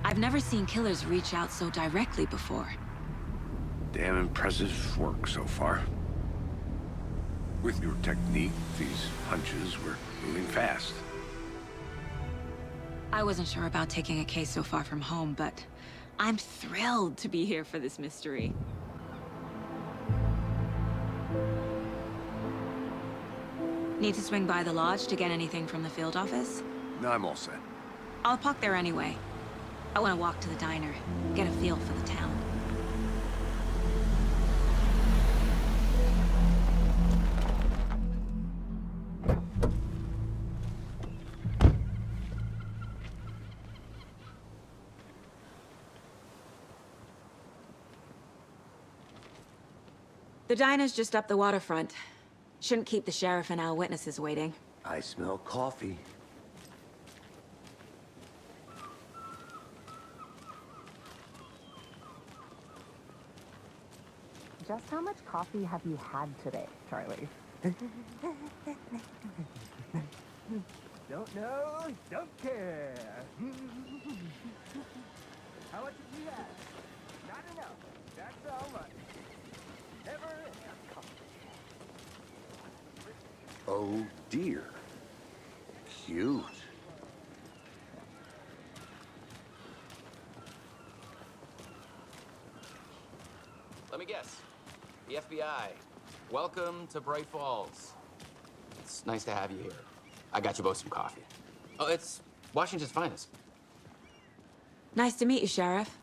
I've never seen killers reach out so directly before. Damn impressive work so far. With your technique, these hunches were moving fast. I wasn't sure about taking a case so far from home, but I'm thrilled to be here for this mystery. Need to swing by the lodge to get anything from the field office? No, I'm all set. I'll park there anyway. I want to walk to the diner, get a feel for the town. The diner's just up the waterfront. Shouldn't keep the sheriff and our witnesses waiting. I smell coffee. Just how much coffee have you had today, Charlie? Don't know, don't care. How much did you have? Not enough. That's all much. Never enough coffee. Oh dear. Cute. Let me guess. The FBI. Welcome to Bright Falls. It's nice to have you here. I got you both some coffee. Oh, it's Washington's finest. Nice to meet you, Sheriff.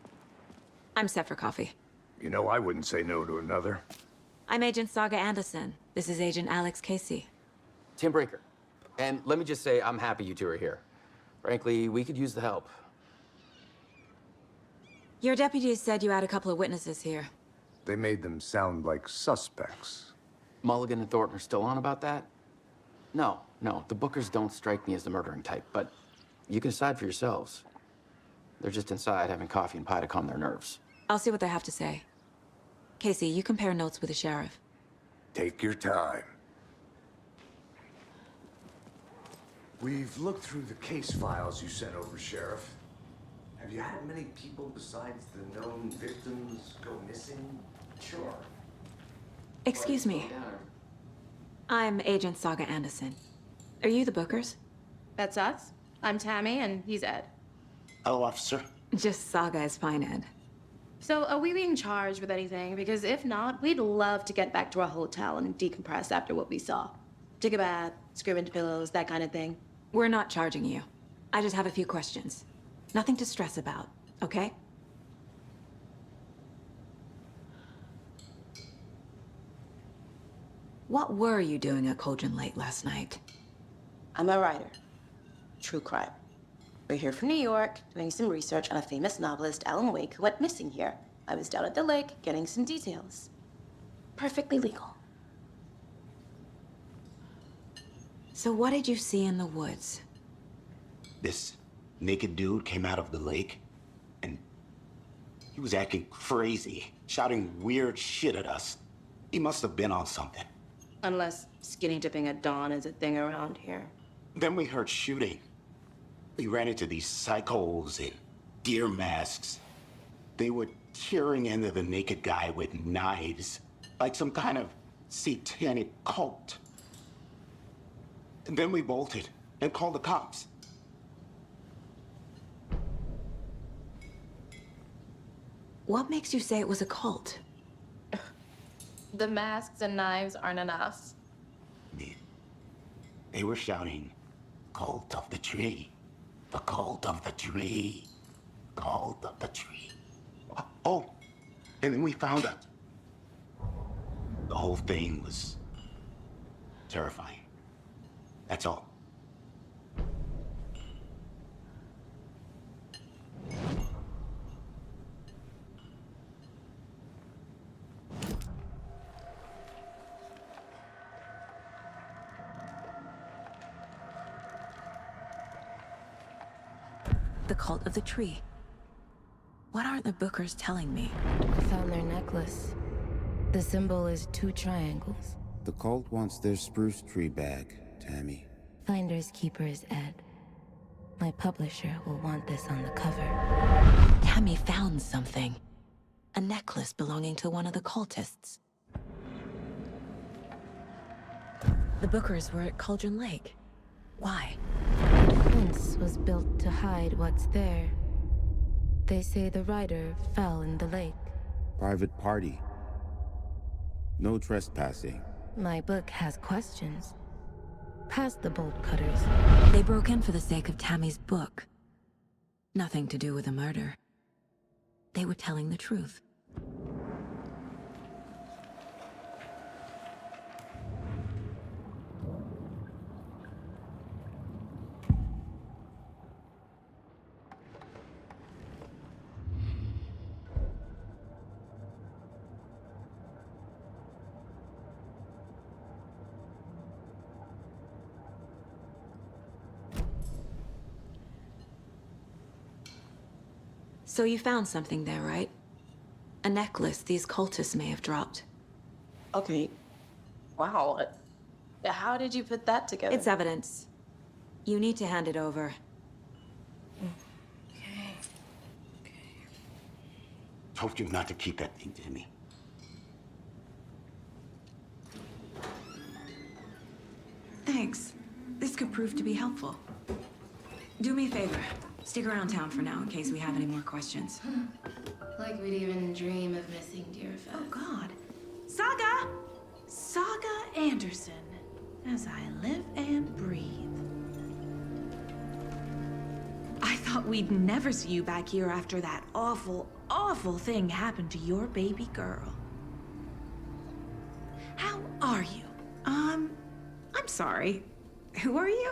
I'm set for coffee. You know, I wouldn't say no to another. I'm Agent Saga Anderson. This is Agent Alex Casey. Tim Breaker. And let me just say, I'm happy you two are here. Frankly, we could use the help. Your deputies said you had a couple of witnesses here. They made them sound like suspects. Mulligan and Thornton are still on about that? No, the Bookers don't strike me as the murdering type, but you can decide for yourselves. They're just inside having coffee and pie to calm their nerves. I'll see what they have to say. Casey, you compare notes with the sheriff. Take your time. We've looked through the case files you sent over, Sheriff. Have you had many people besides the known victims go missing? Sure. Excuse me. I'm Agent Saga Anderson. Are you the Bookers? That's us. I'm Tammy, and he's Ed. Hello, officer. Just Saga is fine, Ed. So, are we being charged with anything? Because if not, we'd love to get back to our hotel and decompress after what we saw. Take a bath, scream into pillows, that kind of thing. We're not charging you. I just have a few questions. Nothing to stress about, okay? What were you doing at Cauldron Lake last night? I'm a writer. True crime. We're here from New York, doing some research on a famous novelist, Alan Wake, who went missing here. I was down at the lake, getting some details. Perfectly legal. So what did you see in the woods? This naked dude came out of the lake, and he was acting crazy, shouting weird shit at us. He must have been on something. Unless skinny dipping at dawn is a thing around here. Then we heard shooting. We ran into these psychos in deer masks. They were tearing into the naked guy with knives, like some kind of satanic cult. And then we bolted and called the cops. What makes you say it was a cult? The masks and knives aren't enough. They were shouting, "Cult of the tree, the cult of the tree, cult of the tree." Oh, and then we found out. The whole thing was terrifying. That's all. The cult of the tree. What aren't the Bookers telling me? I found their necklace. The symbol is 2 triangles. The cult wants their spruce tree back, Tammy. Finders keepers, Ed. My publisher will want this on the cover. Tammy found something. A necklace belonging to one of the cultists. The Bookers were at Cauldron Lake. Why? The fence was built to hide what's there. They say the rider fell in the lake. Private party. No trespassing. My book has questions. Past the bolt cutters. They broke in for the sake of Tammy's book. Nothing to do with a murder. They were telling the truth. So you found something there, right? A necklace these cultists may have dropped. Okay. Wow. How did you put that together? It's evidence. You need to hand it over. Told you not to keep that thing to me. Thanks. This could prove to be helpful. Do me a favor. Stick around town for now in case we have any more questions. Like we'd even dream of missing dear Fez. Oh, God. Saga! Saga Anderson. As I live and breathe. I thought we'd never see you back here after that awful, awful thing happened to your baby girl. How are you? I'm sorry. Who are you?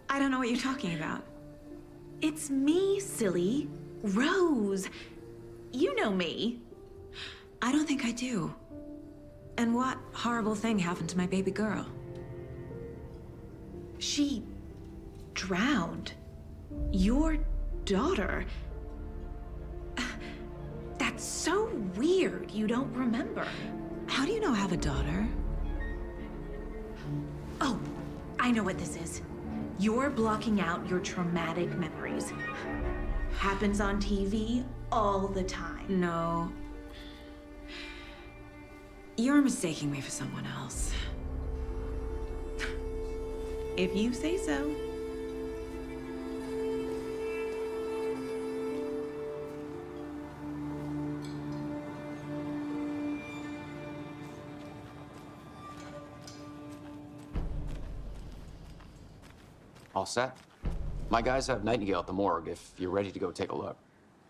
I don't know what you're talking about. It's me, silly. Rose. You know me. I don't think I do. And what horrible thing happened to my baby girl? She drowned. Your daughter. That's so weird you don't remember. How do you know I have a daughter? Oh, I know what this is. You're blocking out your traumatic memories. Happens on TV all the time. No. You're mistaking me for someone else. If you say so. All set? My guys have Nightingale at the morgue if you're ready to go take a look.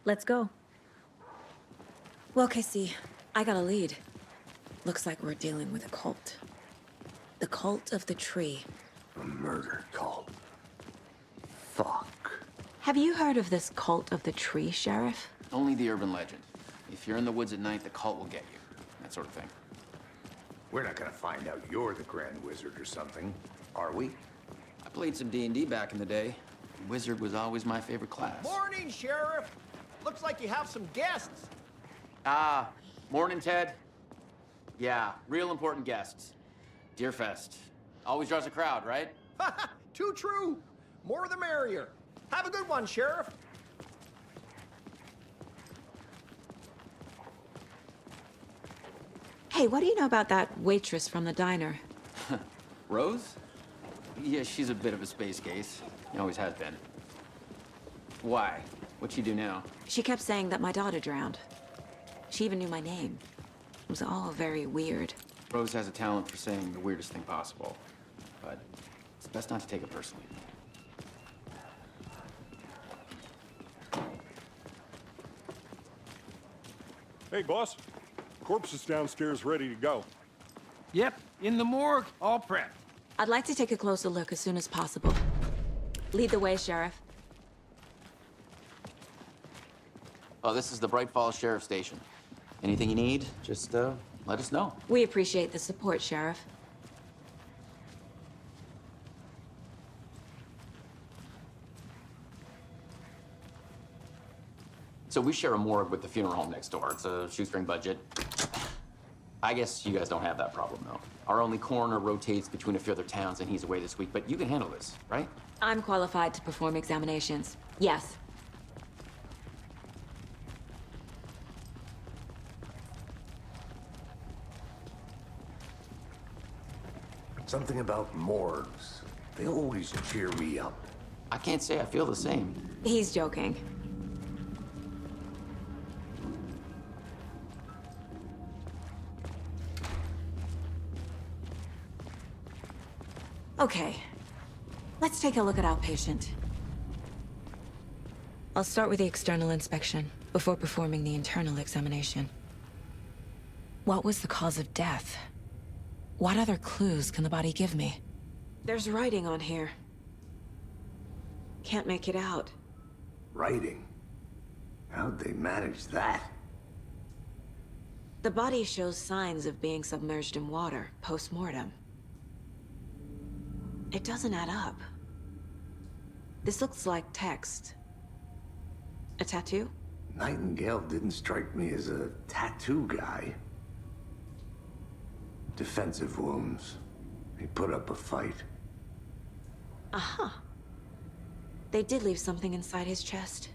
Let's go. Well, Casey, I got a lead. Looks like we're dealing with a cult. The cult of the tree. A murder cult. Fuck. Have you heard of this cult of the tree, Sheriff? Only the urban legend. If you're in the woods at night, the cult will get you. That sort of thing. We're not gonna find out you're the Grand Wizard or something, are we? I played some D&D back in the day. Wizard was always my favorite class. Morning, Sheriff. Looks like you have some guests. Ah, morning, Ted. Yeah, real important guests. Deerfest. Always draws a crowd, right? Too true. More the merrier. Have a good one, Sheriff. Hey, what do you know about that waitress from the diner? Rose? Yeah, she's a bit of a space case. She always has been. Why? What'd she do now? She kept saying that my daughter drowned. She even knew my name. It was all very weird. Rose has a talent for saying the weirdest thing possible. But it's best not to take it personally. Hey, boss. Corpse is downstairs ready to go. Yep, in the morgue, all prepped. I'd like to take a closer look as soon as possible. Lead the way, Sheriff. Oh, this is the Bright Falls Sheriff Station. Anything you need, just let us know. We appreciate the support, Sheriff. So we share a morgue with the funeral home next door. It's a shoestring budget. I guess you guys don't have that problem, though. Our only coroner rotates between a few other towns, and he's away this week, but you can handle this, right? I'm qualified to perform examinations. Yes. Something about morgues. They always cheer me up. I can't say I feel the same. He's joking. Okay. Let's take a look at outpatient. I'll start with the external inspection before performing the internal examination. What was the cause of death? What other clues can the body give me? There's writing on here. Can't make it out. Writing? How'd they manage that? The body shows signs of being submerged in water post-mortem. It doesn't add up. This looks like text. A tattoo? Nightingale didn't strike me as a tattoo guy. Defensive wounds. He put up a fight. Uh-huh. They did leave something inside his chest.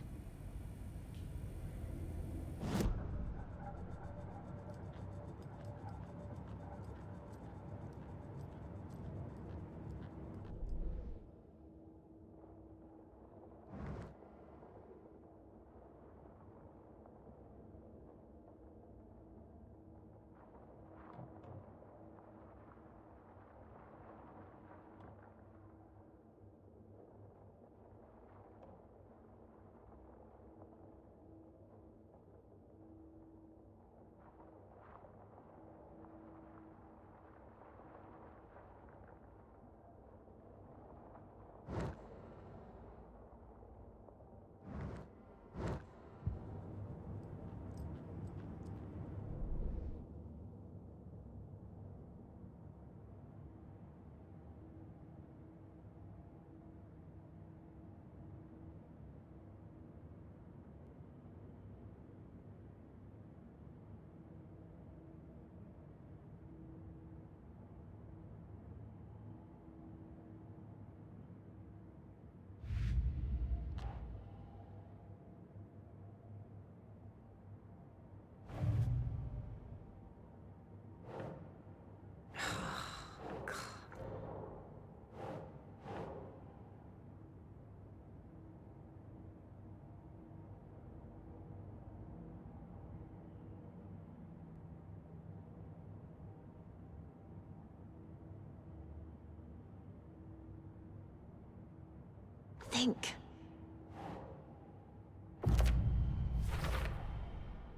Think.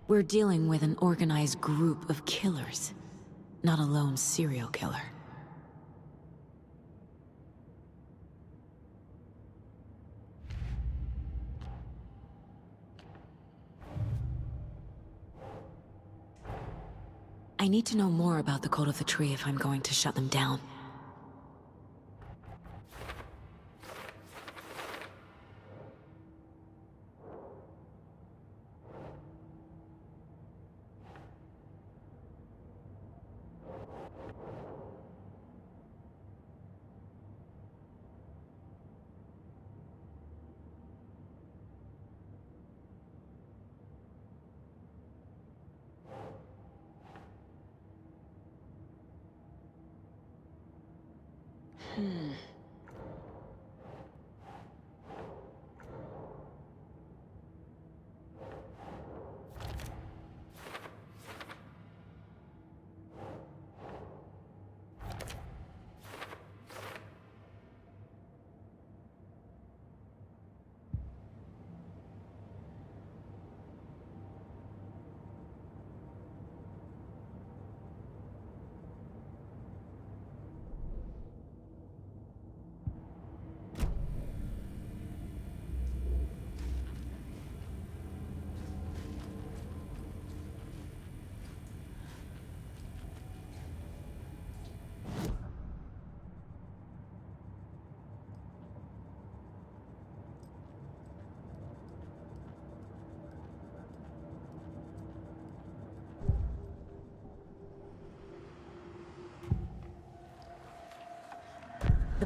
We're dealing with an organized group of killers, not a lone serial killer. I need to know more about the code of the tree if I'm going to shut them down.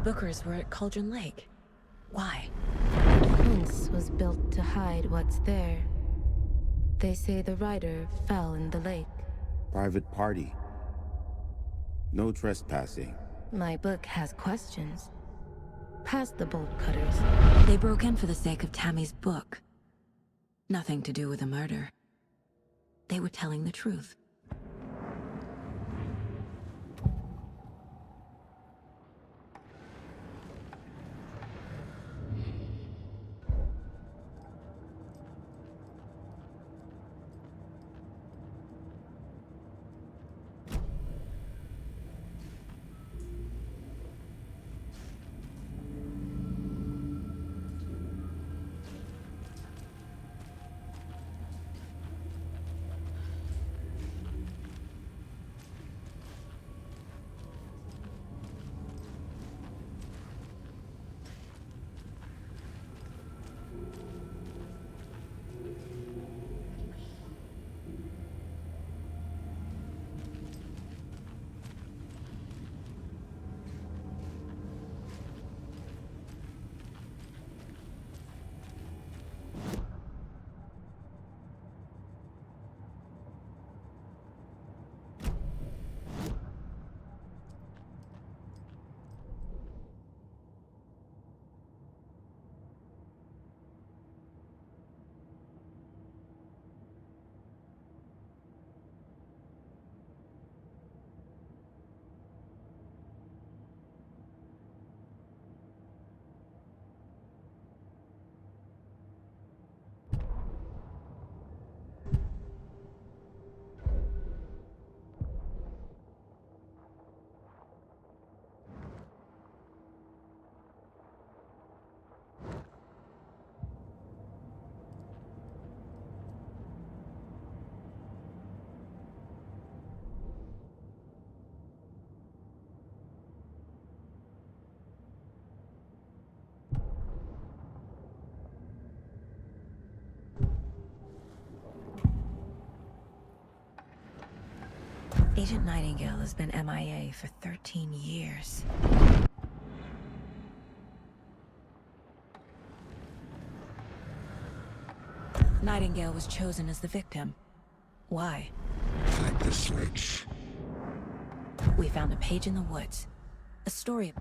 Bookers were at Cauldron Lake. Why? The fence was built to hide what's there. They say the rider fell in the lake. Private party. No trespassing. My book has questions. Past the bolt cutters. They broke in for the sake of Tammy's book. Nothing to do with a murder. They were telling the truth. Agent Nightingale has been MIA for 13 years. Nightingale was chosen as the victim. Why? Flip the switch. We found a page in the woods. A story.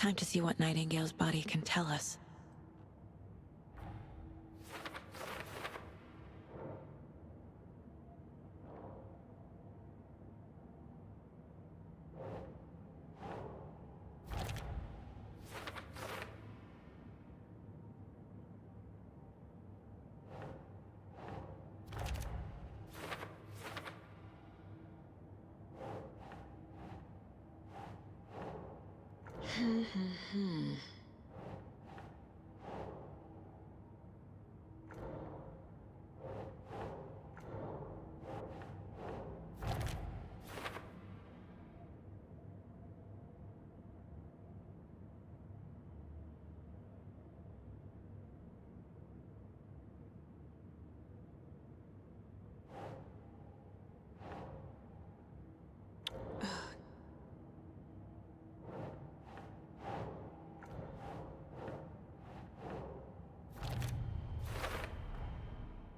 Time to see what Nightingale's body can tell us.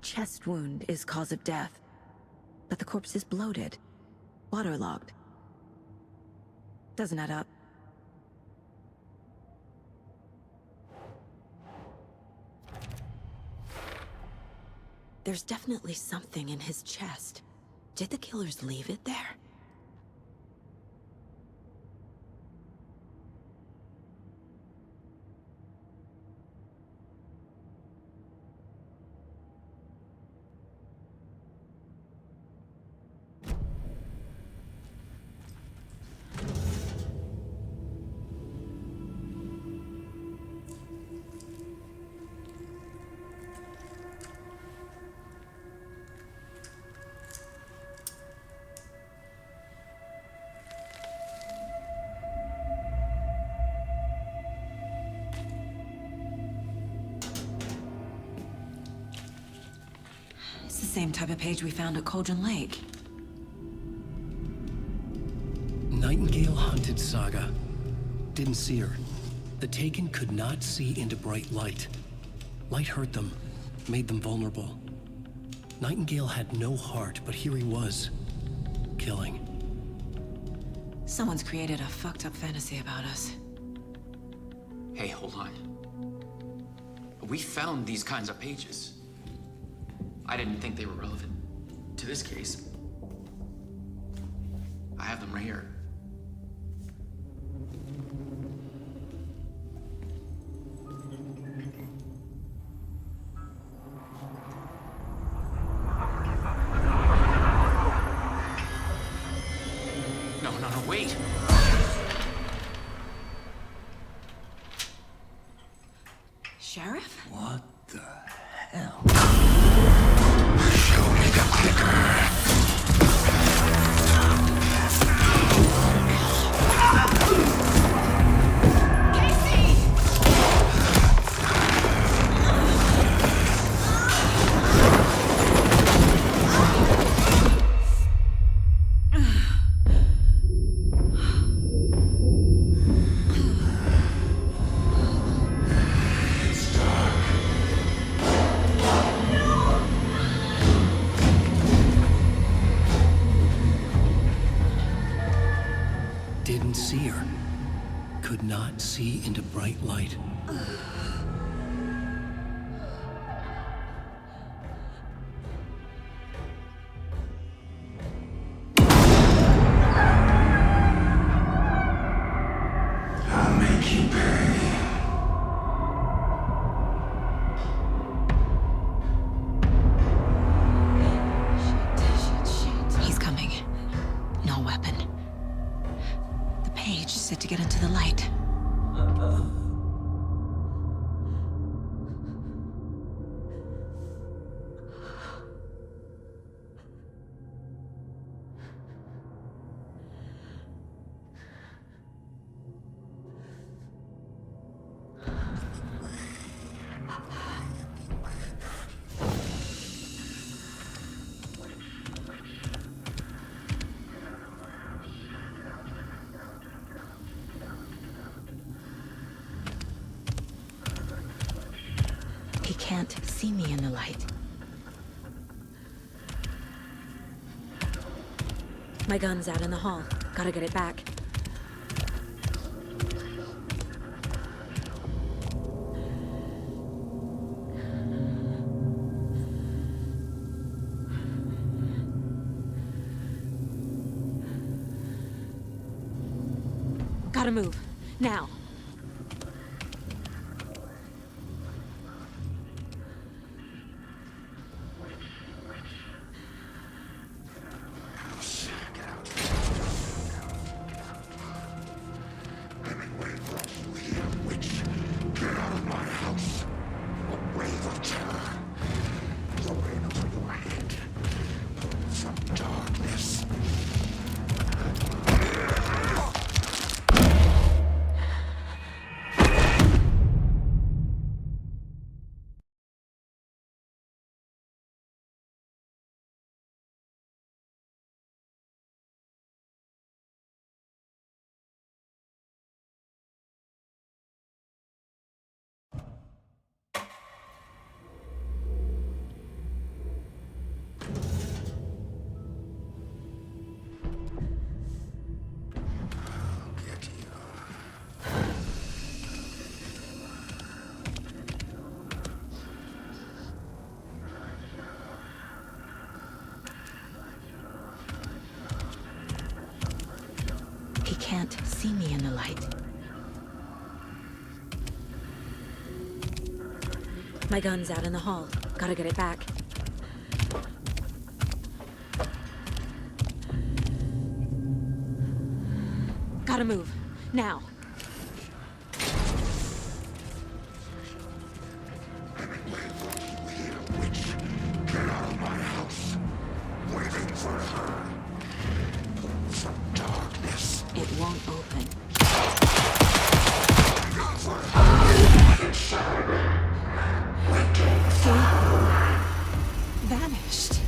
Chest wound is cause of death, but the corpse is bloated, waterlogged. Doesn't add up. There's definitely something in his chest. Did the killers leave it there? The same type of page we found at Cauldron Lake. Nightingale hunted Saga. Didn't see her. The Taken could not see into bright light. Light hurt them, made them vulnerable. Nightingale had no heart, but here he was, killing. Someone's created a fucked up fantasy about us. Hey, hold on. We found these kinds of pages. I didn't think they were relevant to this case. I have them right here. No, wait! Sheriff? What the hell? Show me the clicker. Didn't see her. Could not see into bright light. I'll make you pay. He's coming. No weapon. The page said to get into the light. He can't see me in the light. My gun's out in the hall. Gotta get it back. Gotta move. Now. He can't see me in the light. My gun's out in the hall. Gotta get it back. Gotta move. Now. It won't open. See? Vanished.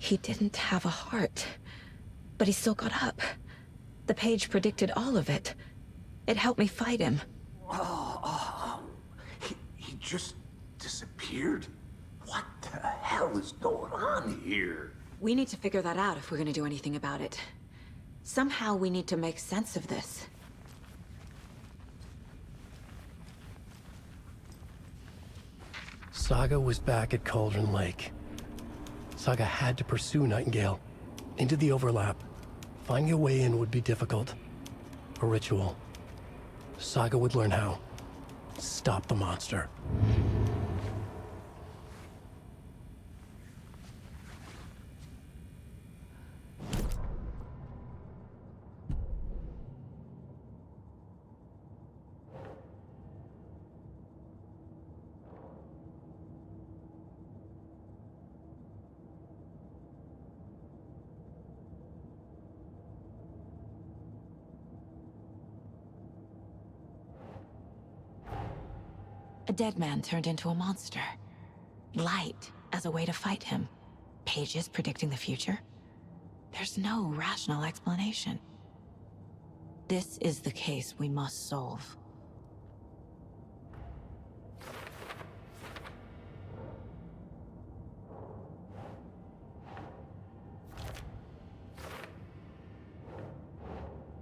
He didn't have a heart, but he still got up. The page predicted all of it. It helped me fight him. He just disappeared? What the hell is going on here? We need to figure that out if we're gonna do anything about it. Somehow we need to make sense of this. Saga was back at Cauldron Lake. Saga had to pursue Nightingale into the overlap. Finding a way in would be difficult. A ritual. Saga would learn how. Stop the monster. A dead man turned into a monster. Light as a way to fight him. Pages predicting the future. There's no rational explanation. This is the case we must solve.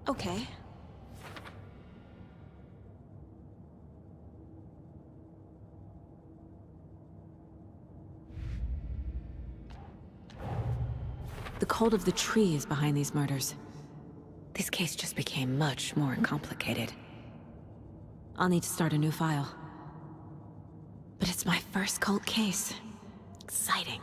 Okay. The cult of the tree is behind these murders. This case just became much more complicated. I'll need to start a new file. But it's my first cult case. Exciting.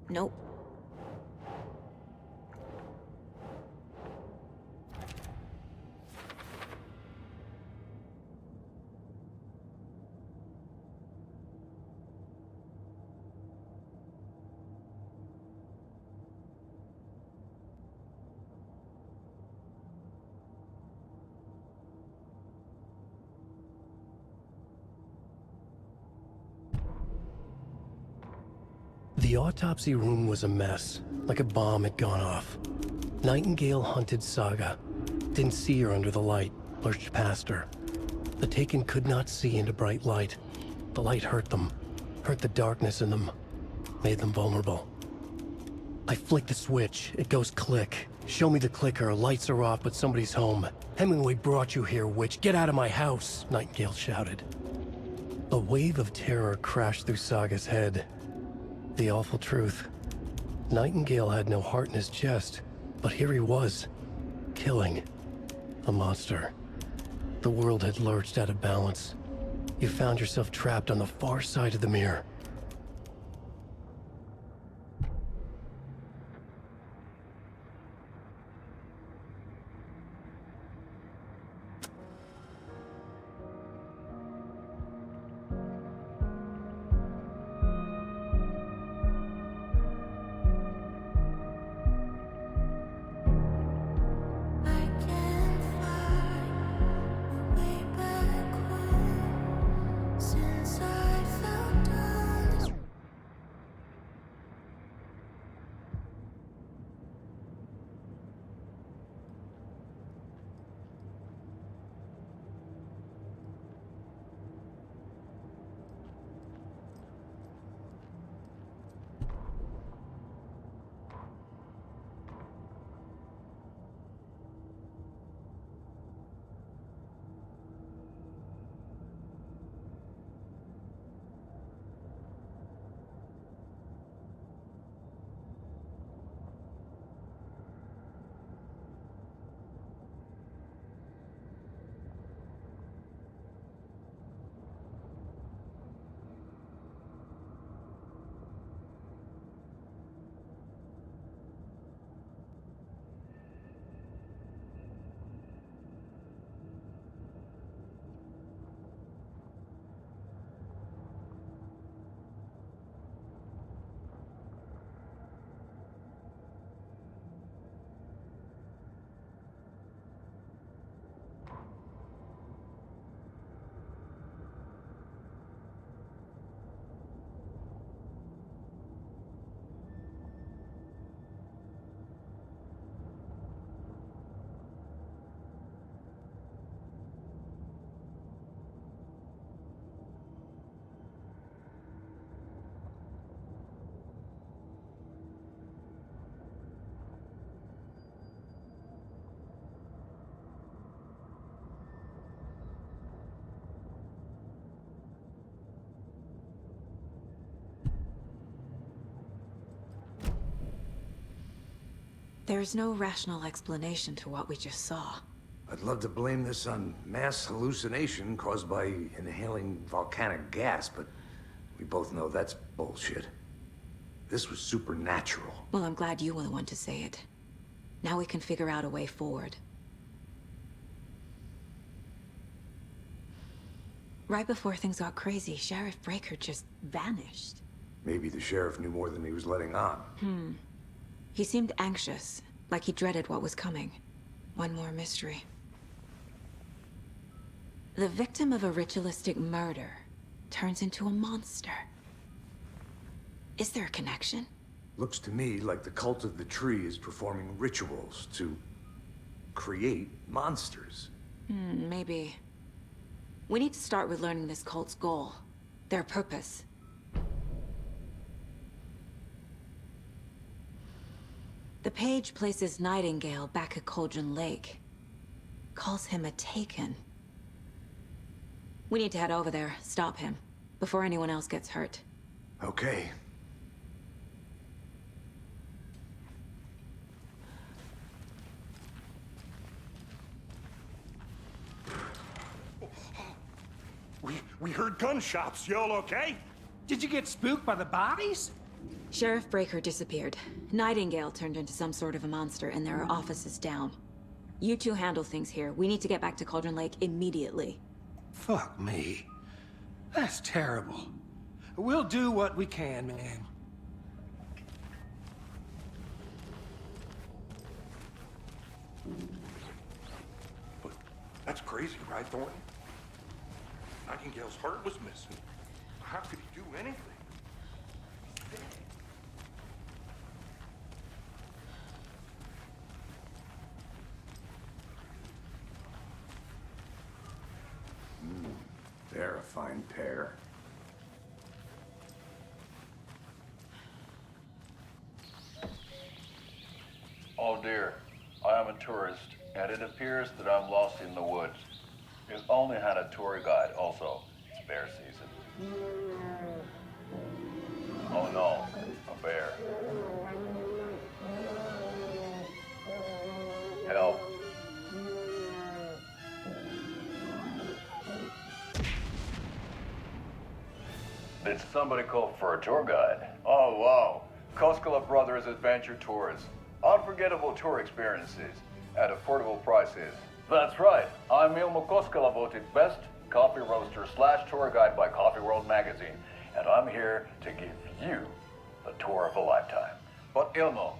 Nope. The autopsy room was a mess, like a bomb had gone off. Nightingale hunted Saga. Didn't see her under the light, lurched past her. The Taken could not see into bright light. The light hurt them, hurt the darkness in them, made them vulnerable. I flick the switch, it goes click. Show me the clicker, lights are off, but somebody's home. Hemingway brought you here, witch. Get out of my house, Nightingale shouted. A wave of terror crashed through Saga's head. The awful truth. Nightingale had no heart in his chest, but here he was, killing a monster. The world had lurched out of balance. You found yourself trapped on the far side of the mirror. Since I fell down There's no rational explanation to what we just saw. I'd love to blame this on mass hallucination caused by inhaling volcanic gas, but we both know that's bullshit. This was supernatural. Well, I'm glad you were the one to say it. Now we can figure out a way forward. Right before things got crazy, Sheriff Breaker just vanished. Maybe the sheriff knew more than he was letting on. He seemed anxious, like he dreaded what was coming. One more mystery. The victim of a ritualistic murder turns into a monster. Is there a connection? Looks to me like the cult of the tree is performing rituals to create monsters. Maybe. We need to start with learning this cult's goal, their purpose. The page places Nightingale back at Cauldron Lake. Calls him a Taken. We need to head over there, stop him, before anyone else gets hurt. Okay. We heard gunshots. Y'all okay? Did you get spooked by the bodies? Sheriff Breaker disappeared. Nightingale turned into some sort of a monster, and there are offices down. You two handle things here. We need to get back to Cauldron Lake immediately. Fuck me. That's terrible. We'll do what we can, man. But that's crazy, right, Thornton? Nightingale's heart was missing. How could he do anything? He's dead. They're a fine pair. Oh dear, I am a tourist, and it appears that I'm lost in the woods. We've only had a tour guide, also. It's bear season. Oh no, a bear. Help. Did somebody call for a tour guide? Oh wow, Koskela Brothers Adventure Tours. Unforgettable tour experiences at affordable prices. That's right, I'm Ilmo Koskela, voted best coffee roaster / tour guide by Coffee World magazine, and I'm here to give you the tour of a lifetime. But Ilmo,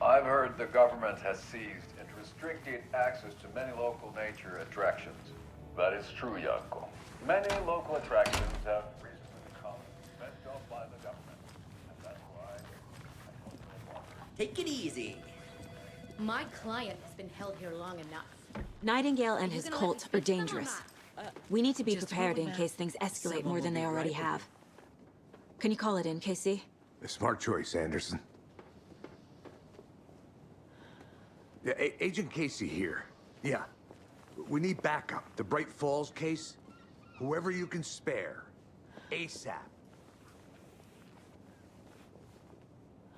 I've heard the government has seized and restricted access to many local nature attractions. That is true, Janko. Many local attractions have recently become meant off by the government, and that's why Take it easy. My client has been held here long enough. Nightingale and his gonna let cult me are speak to them or dangerous. not? We need to be just prepared in remember, case things escalate someone more will than be they already right have. Can you call it in, KC? A smart choice, Anderson. Yeah, Agent Casey here. Yeah. We need backup. The Bright Falls case. Whoever you can spare. ASAP.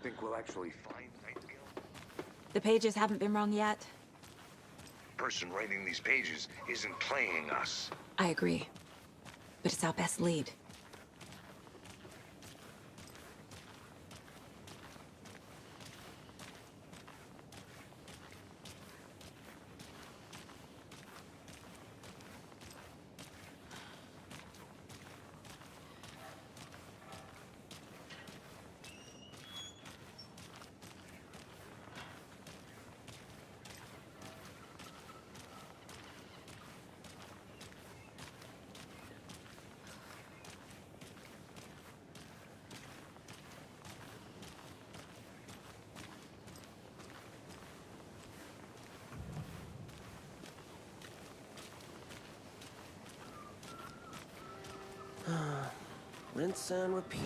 Think we'll actually find Nightingale? The pages haven't been wrong yet. The person writing these pages isn't playing us. I agree. But it's our best lead. Rinse and repeat.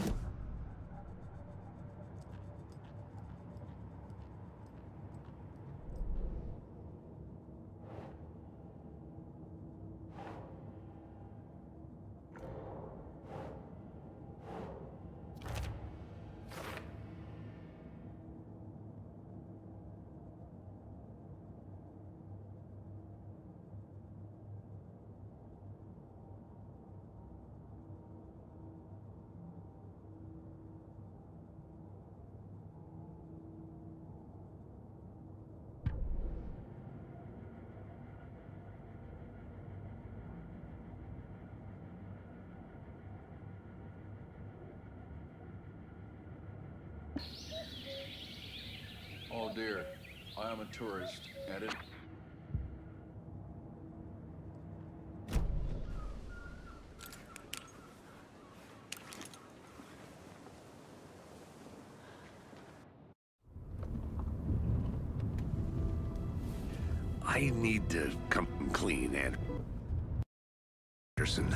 Oh dear, I am a tourist, and it... I need to come clean, Anderson.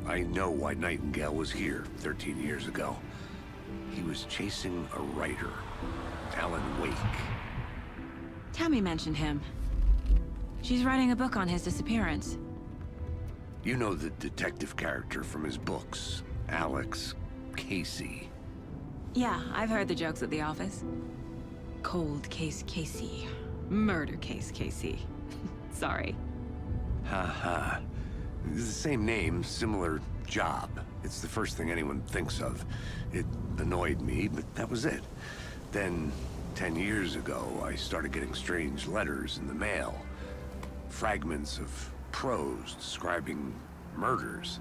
I know why Nightingale was here 13 years ago. He was chasing a writer, Alan Wake. Tammy mentioned him. She's writing a book on his disappearance. You know the detective character from his books, Alex Casey. Yeah, I've heard the jokes at the office. Cold case Casey. Murder case Casey. Sorry. Ha. The same name, similar job. It's the first thing anyone thinks of. It annoyed me, but that was it. Then, 10 years ago, I started getting strange letters in the mail. Fragments of prose describing murders.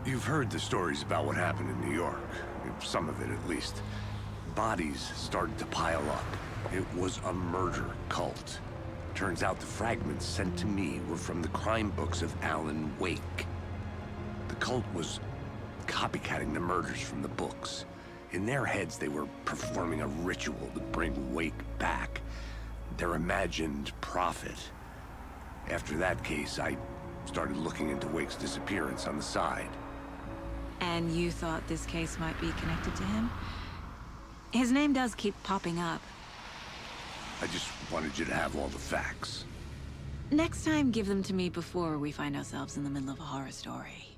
You've heard the stories about what happened in New York. Some of it, at least. Bodies started to pile up. It was a murder cult. Turns out the fragments sent to me were from the crime books of Alan Wake. The cult was copycatting the murders from the books. In their heads, they were performing a ritual to bring Wake back. Their imagined prophet. After that case, I started looking into Wake's disappearance on the side. And you thought this case might be connected to him? His name does keep popping up. I just wanted you to have all the facts. Next time, give them to me before we find ourselves in the middle of a horror story.